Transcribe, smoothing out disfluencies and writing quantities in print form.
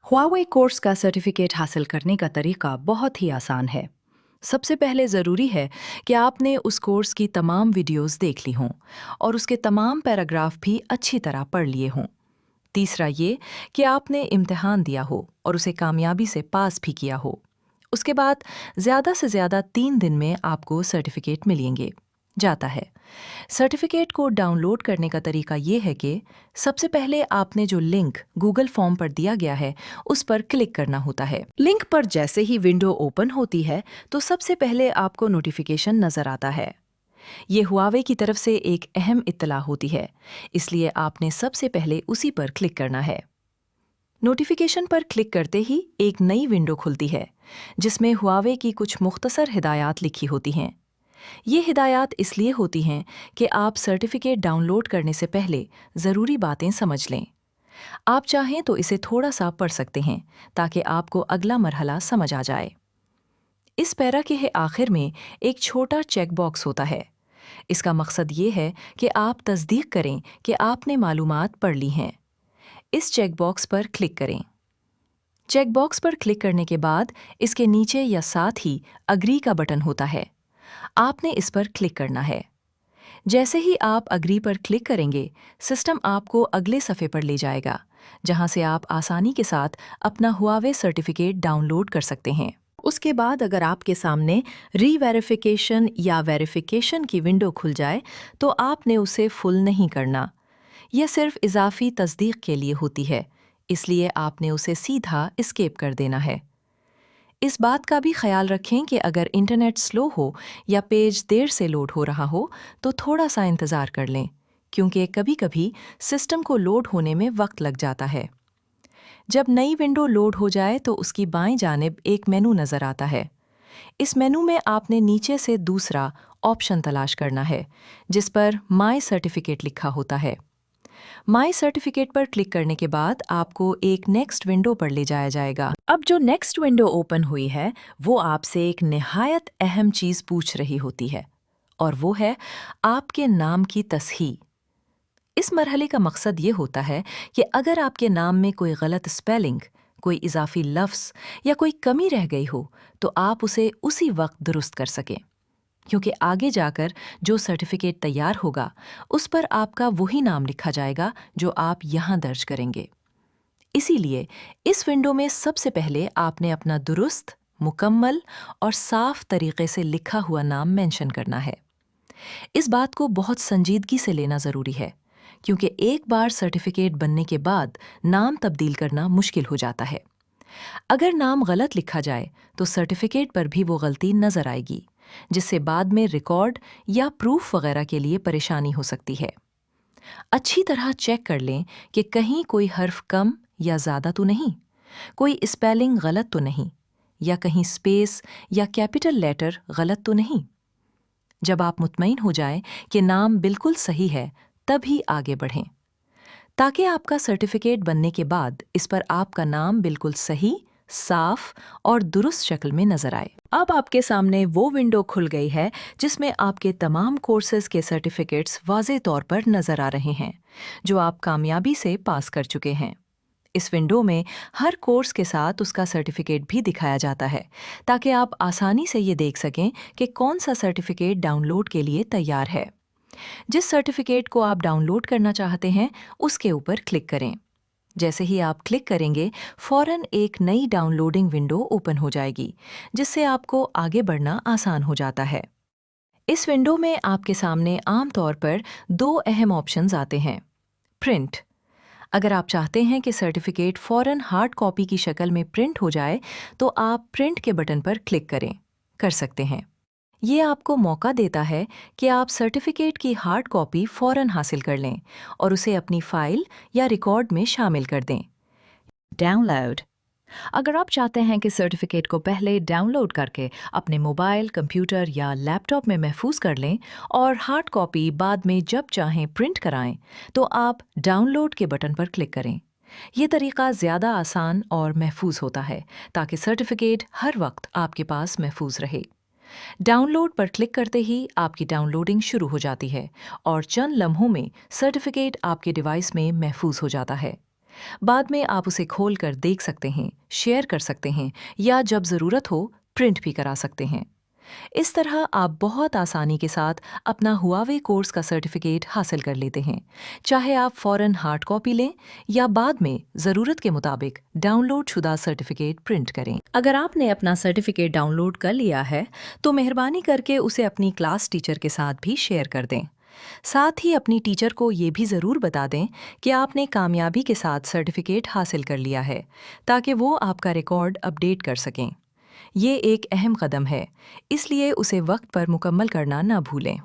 Huawei course का certificate हासिल करने का तरीका बहुत ही आसान है। सबसे पहले ज़रूरी है कि आपने उस कोर्स की तमाम वीडियोस देख ली हों और उसके तमाम पैराग्राफ भी अच्छी तरह पढ़ लिए हों। तीसरा ये कि आपने इम्तिहान दिया हो और उसे कामयाबी से पास भी किया हो। उसके बाद ज़्यादा से ज़्यादा 3 दिन में आपको सर्टिफिकेट मिलेंगे जाता है। सर्टिफिकेट को डाउनलोड करने का तरीका ये है कि सबसे पहले आपने जो लिंक गूगल फॉर्म पर दिया गया है उस पर क्लिक करना होता है। लिंक पर जैसे ही विंडो ओपन होती है तो सबसे पहले आपको नोटिफिकेशन नजर आता है। ये हुआवे की तरफ से एक अहम इत्तला होती है, इसलिए आपने सबसे पहले उसी पर क्लिक करना है। नोटिफिकेशन पर क्लिक करते ही एक नई विंडो खुलती है जिसमें हुआवे की कुछ मुख्तसर हिदायत लिखी होती हैं। ये हिदायत इसलिए होती हैं कि आप सर्टिफिकेट डाउनलोड करने से पहले ज़रूरी बातें समझ लें। आप चाहें तो इसे थोड़ा सा पढ़ सकते हैं ताकि आपको अगला मरहला समझ आ जाए। इस पैरा के आखिर में एक छोटा चेक बॉक्स होता है। इसका मकसद ये है कि आप तस्दीक करें कि आपने मालूमात पढ़ ली हैं। इस चेक बॉक्स पर क्लिक करें। चेक बॉक्स पर क्लिक करने के बाद इसके नीचे या साथ ही अग्री का बटन होता है। आपने इस पर क्लिक करना है। जैसे ही आप अग्री पर क्लिक करेंगे, सिस्टम आपको अगले सफ़े पर ले जाएगा, जहां से आप आसानी के साथ अपना हुआवे सर्टिफिकेट डाउनलोड कर सकते हैं। उसके बाद अगर आपके सामने री-वेरिफिकेशन या वेरिफिकेशन की विंडो खुल जाए, तो आपने उसे फुल नहीं करना। यह सिर्फ इजाफी तस्दीक के लिए होती है, इसलिए आपने उसे सीधा एस्केप कर देना है। इस बात का भी ख्याल रखें कि अगर इंटरनेट स्लो हो या पेज देर से लोड हो रहा हो तो थोड़ा सा इंतज़ार कर लें, क्योंकि कभी-कभी सिस्टम को लोड होने में वक्त लग जाता है। जब नई विंडो लोड हो जाए तो उसकी बाएं जानिब एक मेनू नज़र आता है। इस मेनू में आपने नीचे से दूसरा ऑप्शन तलाश करना है जिस पर माय सर्टिफिकेट लिखा होता है। माय सर्टिफिकेट पर क्लिक करने के बाद आपको एक नेक्स्ट विंडो पर ले जाया जाएगा। अब जो नेक्स्ट विंडो ओपन हुई है वो आपसे एक निहायत अहम चीज पूछ रही होती है, और वो है आपके नाम की तस्हीह। इस मरहले का मकसद ये होता है कि अगर आपके नाम में कोई गलत स्पेलिंग, कोई इजाफी लफ्ज़ या कोई कमी रह गई हो तो आप उसे उसी वक्त दुरुस्त कर सकें, क्योंकि आगे जाकर जो सर्टिफिकेट तैयार होगा उस पर आपका वही नाम लिखा जाएगा जो आप यहाँ दर्ज करेंगे। इसीलिए इस विंडो में सबसे पहले आपने अपना दुरुस्त, मुकम्मल और साफ तरीके से लिखा हुआ नाम मेंशन करना है। इस बात को बहुत संजीदगी से लेना ज़रूरी है, क्योंकि एक बार सर्टिफिकेट बनने के बाद नाम तब्दील करना मुश्किल हो जाता है। अगर नाम गलत लिखा जाए तो सर्टिफिकेट पर भी वो गलती नज़र आएगी, जिससे बाद में रिकॉर्ड या प्रूफ वगैरह के लिए परेशानी हो सकती है। अच्छी तरह चेक कर लें कि कहीं कोई हर्फ कम या ज़्यादा तो नहीं, कोई स्पेलिंग गलत तो नहीं, या कहीं स्पेस या कैपिटल लेटर गलत तो नहीं। जब आप मुतमईन हो जाएं कि नाम बिल्कुल सही है, तभी आगे बढ़ें, ताकि आपका सर्टिफिकेट बनने के बाद इस पर आपका नाम बिल्कुल सही, साफ और दुरुस्त शक्ल में नजर आए। अब आपके सामने वो विंडो खुल गई है जिसमें आपके तमाम कोर्सेज के सर्टिफिकेट्स वाज़े तौर पर नजर आ रहे हैं, जो आप कामयाबी से पास कर चुके हैं। इस विंडो में हर कोर्स के साथ उसका सर्टिफिकेट भी दिखाया जाता है, ताकि आप आसानी से ये देख सकें कि कौन सा सर्टिफिकेट डाउनलोड के लिए तैयार है। जिस सर्टिफिकेट को आप डाउनलोड करना चाहते हैं उसके ऊपर क्लिक करें। जैसे ही आप क्लिक करेंगे, फौरन एक नई डाउनलोडिंग विंडो ओपन हो जाएगी, जिससे आपको आगे बढ़ना आसान हो जाता है। इस विंडो में आपके सामने आम तौर पर दो अहम ऑप्शंस आते हैं। प्रिंट: अगर आप चाहते हैं कि सर्टिफिकेट फौरन हार्ड कॉपी की शक्ल में प्रिंट हो जाए तो आप प्रिंट के बटन पर क्लिक कर सकते हैं। ये आपको मौका देता है कि आप सर्टिफिकेट की हार्ड कॉपी फौरन हासिल कर लें और उसे अपनी फाइल या रिकॉर्ड में शामिल कर दें। डाउनलोड: अगर आप चाहते हैं कि सर्टिफिकेट को पहले डाउनलोड करके अपने मोबाइल, कंप्यूटर या लैपटॉप में महफूज कर लें और हार्ड कॉपी बाद में जब चाहें प्रिंट कराएं, तो आप डाउनलोड के बटन पर क्लिक करें। ये तरीका ज़्यादा आसान और महफूज होता है, ताकि सर्टिफिकेट हर वक्त आपके पास महफूज रहे। डाउनलोड पर क्लिक करते ही आपकी डाउनलोडिंग शुरू हो जाती है और चंद लम्हों में सर्टिफिकेट आपके डिवाइस में महफूज हो जाता है। بعد में आप उसे खोल कर देख सकते हैं, शेयर कर सकते हैं या जब ज़रूरत हो प्रिंट भी करा सकते हैं। इस तरह आप बहुत आसानी के साथ अपना हुआवे कोर्स का सर्टिफिकेट हासिल कर लेते हैं, चाहे आप फौरन हार्ड कॉपी लें या बाद में ज़रूरत के मुताबिक डाउनलोड शुदा सर्टिफिकेट प्रिंट करें। अगर आपने अपना सर्टिफिकेट डाउनलोड कर लिया है तो मेहरबानी करके उसे अपनी क्लास टीचर के साथ भी शेयर कर दें। साथ ही अपनी टीचर को ये भी ज़रूर बता दें कि आपने कामयाबी के साथ सर्टिफिकेट हासिल कर लिया है, ताकि वो आपका रिकॉर्ड अपडेट कर सकें। ये एक अहम कदम है, इसलिए उसे वक्त पर मुकम्मल करना ना भूलें।